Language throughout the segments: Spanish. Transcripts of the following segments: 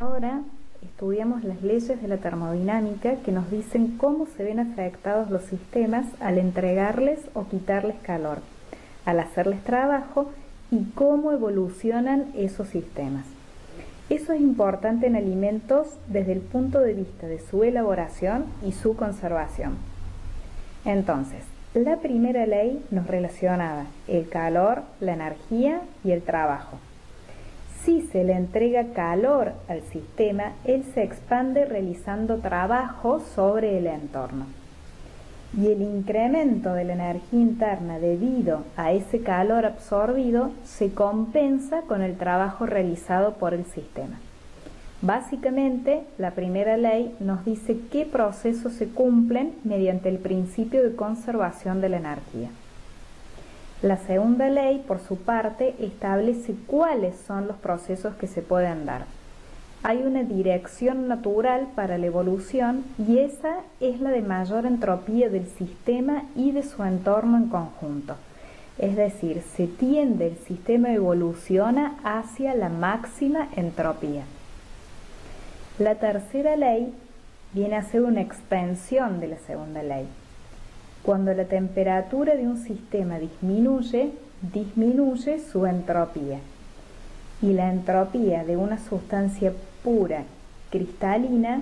Ahora estudiamos las leyes de la termodinámica que nos dicen cómo se ven afectados los sistemas al entregarles o quitarles calor, al hacerles trabajo y cómo evolucionan esos sistemas. Eso es importante en alimentos desde el punto de vista de su elaboración y su conservación. Entonces, la primera ley nos relacionaba el calor, la energía y el trabajo. Si se le entrega calor al sistema, él se expande realizando trabajo sobre el entorno. Y el incremento de la energía interna debido a ese calor absorbido se compensa con el trabajo realizado por el sistema. Básicamente, la primera ley nos dice qué procesos se cumplen mediante el principio de conservación de la energía. La segunda ley, por su parte, establece cuáles son los procesos que se pueden dar. Hay una dirección natural para la evolución y esa es la de mayor entropía del sistema y de su entorno en conjunto. Es decir, se tiende, el sistema evoluciona hacia la máxima entropía. La tercera ley viene a ser una extensión de la segunda ley. Cuando la temperatura de un sistema disminuye, disminuye su entropía. Y la entropía de una sustancia pura, cristalina,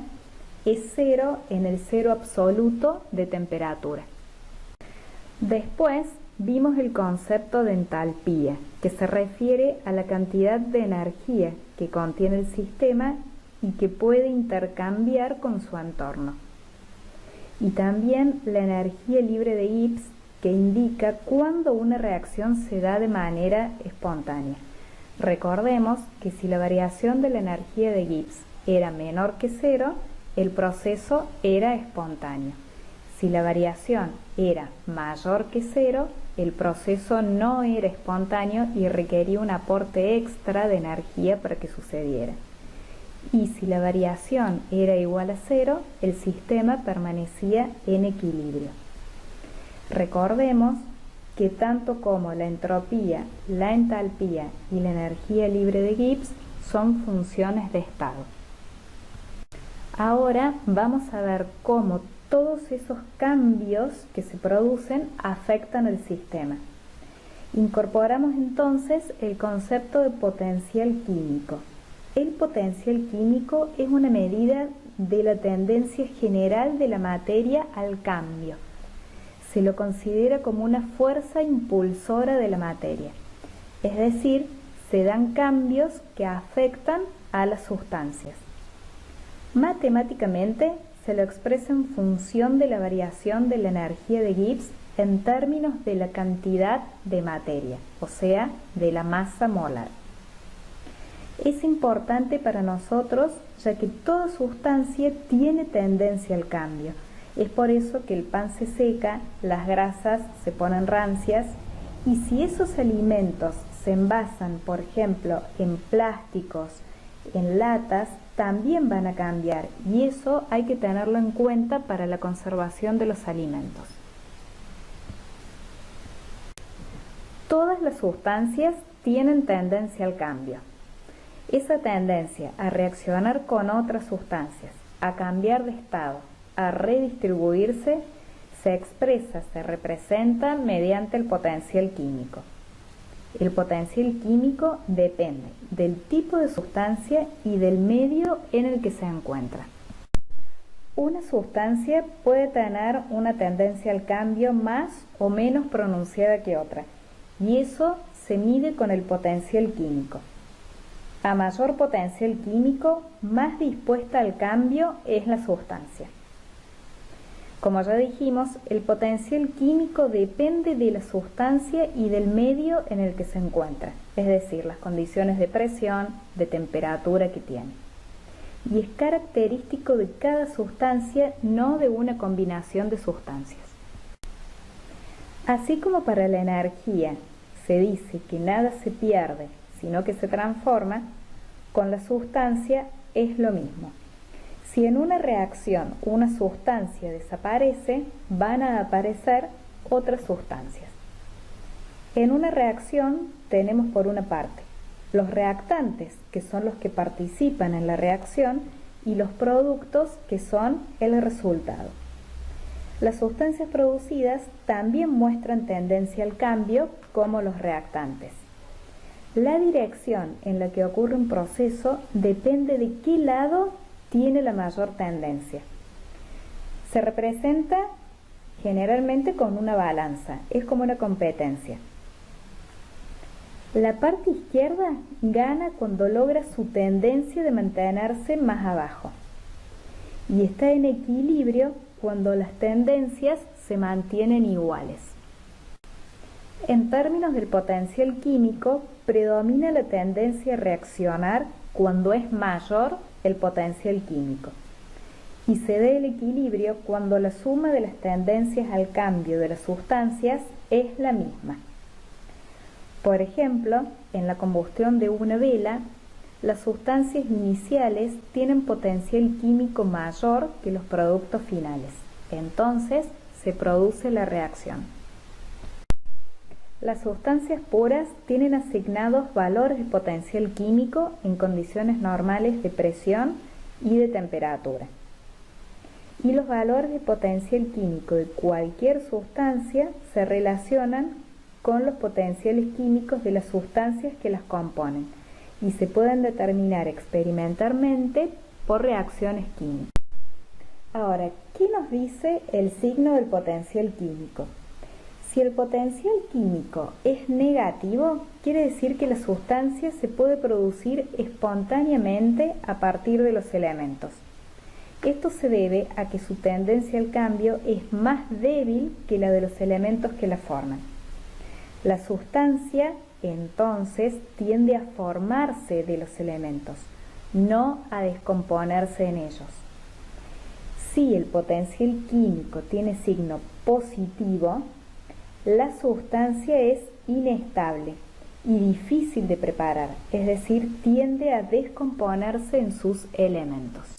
es cero en el cero absoluto de temperatura. Después vimos el concepto de entalpía, que se refiere a la cantidad de energía que contiene el sistema y que puede intercambiar con su entorno. Y también la energía libre de Gibbs, que indica cuándo una reacción se da de manera espontánea. Recordemos que si la variación de la energía de Gibbs era menor que cero, el proceso era espontáneo. Si la variación era mayor que cero, el proceso no era espontáneo y requería un aporte extra de energía para que sucediera. Y si la variación era igual a cero, el sistema permanecía en equilibrio. Recordemos que tanto como la entropía, la entalpía y la energía libre de Gibbs son funciones de estado. Ahora vamos a ver cómo todos esos cambios que se producen afectan al sistema. Incorporamos entonces el concepto de potencial químico. El potencial químico es una medida de la tendencia general de la materia al cambio. Se lo considera como una fuerza impulsora de la materia, es decir, se dan cambios que afectan a las sustancias. Matemáticamente se lo expresa en función de la variación de la energía de Gibbs en términos de la cantidad de materia, o sea, de la masa molar. Es importante para nosotros ya que toda sustancia tiene tendencia al cambio. Es por eso que el pan se seca, las grasas se ponen rancias y si esos alimentos se envasan, por ejemplo, en plásticos, en latas, también van a cambiar y eso hay que tenerlo en cuenta para la conservación de los alimentos. Todas las sustancias tienen tendencia al cambio. Esa tendencia a reaccionar con otras sustancias, a cambiar de estado, a redistribuirse, se expresa, se representa mediante el potencial químico. El potencial químico depende del tipo de sustancia y del medio en el que se encuentra. Una sustancia puede tener una tendencia al cambio más o menos pronunciada que otra, y eso se mide con el potencial químico. A mayor potencial químico, más dispuesta al cambio es la sustancia. Como ya dijimos, el potencial químico depende de la sustancia y del medio en el que se encuentra, es decir, las condiciones de presión, de temperatura que tiene. Y es característico de cada sustancia, no de una combinación de sustancias. Así como para la energía se dice que nada se pierde, sino que se transforma, con la sustancia es lo mismo. Si en una reacción una sustancia desaparece, van a aparecer otras sustancias. En una reacción tenemos por una parte los reactantes, que son los que participan en la reacción, y los productos, que son el resultado. Las sustancias producidas también muestran tendencia al cambio, como los reactantes. La dirección en la que ocurre un proceso depende de qué lado tiene la mayor tendencia. Se representa generalmente con una balanza, es como una competencia. La parte izquierda gana cuando logra su tendencia de mantenerse más abajo y está en equilibrio cuando las tendencias se mantienen iguales. En términos del potencial químico, predomina la tendencia a reaccionar cuando es mayor el potencial químico y se da el equilibrio cuando la suma de las tendencias al cambio de las sustancias es la misma. Por ejemplo, en la combustión de una vela, las sustancias iniciales tienen potencial químico mayor que los productos finales. Entonces, se produce la reacción. Las sustancias puras tienen asignados valores de potencial químico en condiciones normales de presión y de temperatura. Y los valores de potencial químico de cualquier sustancia se relacionan con los potenciales químicos de las sustancias que las componen y se pueden determinar experimentalmente por reacciones químicas. Ahora, ¿qué nos dice el signo del potencial químico? Si el potencial químico es negativo, quiere decir que la sustancia se puede producir espontáneamente a partir de los elementos. Esto se debe a que su tendencia al cambio es más débil que la de los elementos que la forman. La sustancia, entonces, tiende a formarse de los elementos, no a descomponerse en ellos. Si el potencial químico tiene signo positivo, la sustancia es inestable y difícil de preparar, es decir, tiende a descomponerse en sus elementos.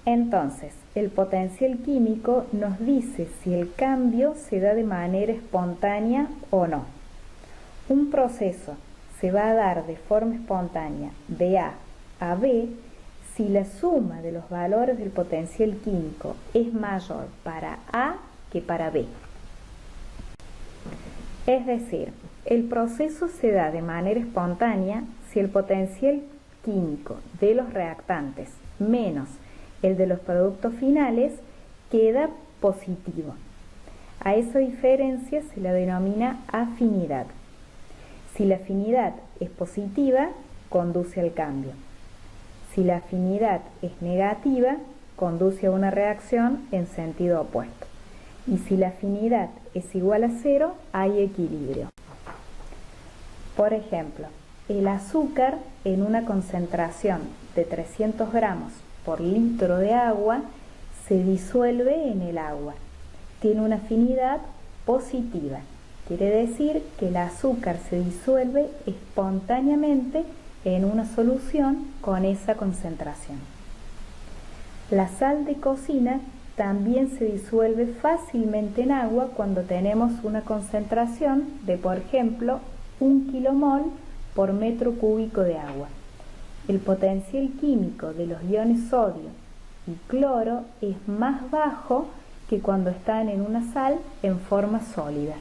Entonces, el potencial químico nos dice si el cambio se da de manera espontánea o no. Un proceso se va a dar de forma espontánea de A a B si la suma de los valores del potencial químico es mayor para A que para B. Es decir, el proceso se da de manera espontánea si el potencial químico de los reactantes menos el de los productos finales queda positivo. A esa diferencia se la denomina afinidad. Si la afinidad es positiva, conduce al cambio. Si la afinidad es negativa, conduce a una reacción en sentido opuesto. Y si la afinidad es igual a 0, hay equilibrio. Por ejemplo, el azúcar en una concentración de 300 gramos por litro de agua se disuelve en el agua. Tiene una afinidad positiva. Quiere decir que el azúcar se disuelve espontáneamente en una solución con esa concentración. La sal de cocina también se disuelve fácilmente en agua cuando tenemos una concentración de, por ejemplo, 1 kilomol por metro cúbico de agua. El potencial químico de los iones sodio y cloro es más bajo que cuando están en una sal en forma sólida.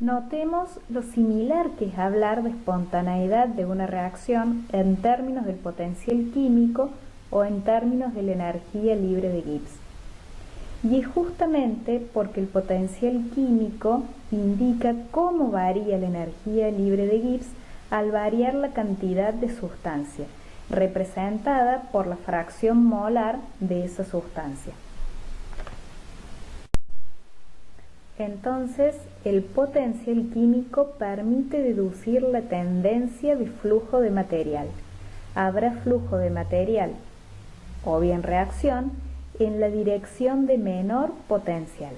Notemos lo similar que es hablar de espontaneidad de una reacción en términos del potencial químico o en términos de la energía libre de Gibbs. Y es justamente porque el potencial químico indica cómo varía la energía libre de Gibbs al variar la cantidad de sustancia, representada por la fracción molar de esa sustancia. Entonces, el potencial químico permite deducir la tendencia de flujo de material. Habrá flujo de material, o bien reacción, en la dirección de menor potencial.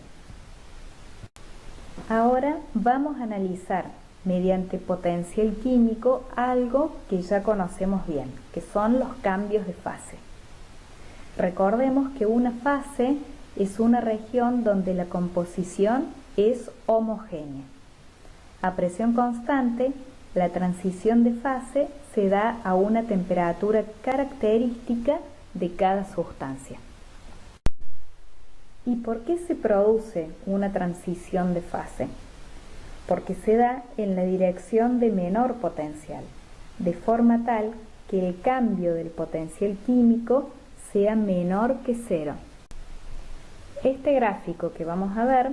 Ahora vamos a analizar mediante potencial químico algo que ya conocemos bien, que son los cambios de fase. Recordemos que una fase es una región donde la composición es homogénea. A presión constante, La transición de fase se da a una temperatura característica de cada sustancia. ¿Y por qué se produce una transición de fase? Porque se da en la dirección de menor potencial, de forma tal que el cambio del potencial químico sea menor que cero. Este gráfico que vamos a ver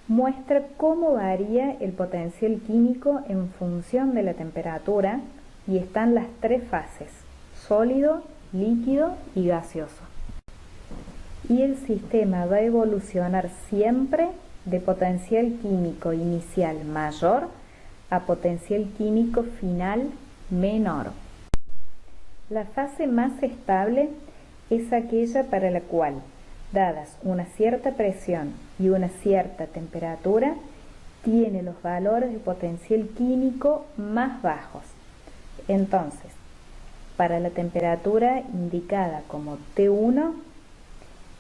muestra cómo varía el potencial químico en función de la temperatura y están las tres fases: sólido, líquido y gaseoso. Y el sistema va a evolucionar siempre de potencial químico inicial mayor a potencial químico final menor. La fase más estable es aquella para la cual, dadas una cierta presión y una cierta temperatura, tiene los valores de potencial químico más bajos. Entonces, para la temperatura indicada como T1,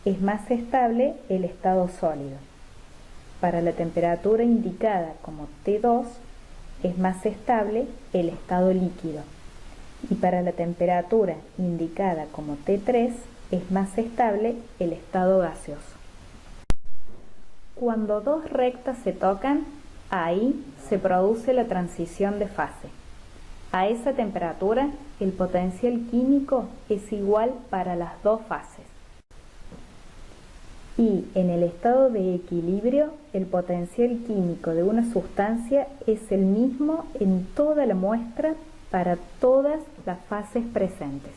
es más estable el estado sólido. Para la temperatura indicada como T2, es más estable el estado líquido. Y para la temperatura indicada como T3, es más estable el estado gaseoso. Cuando dos rectas se tocan, ahí se produce la transición de fase. A esa temperatura, el potencial químico es igual para las dos fases. Y en el estado de equilibrio, el potencial químico de una sustancia es el mismo en toda la muestra para todas las fases presentes.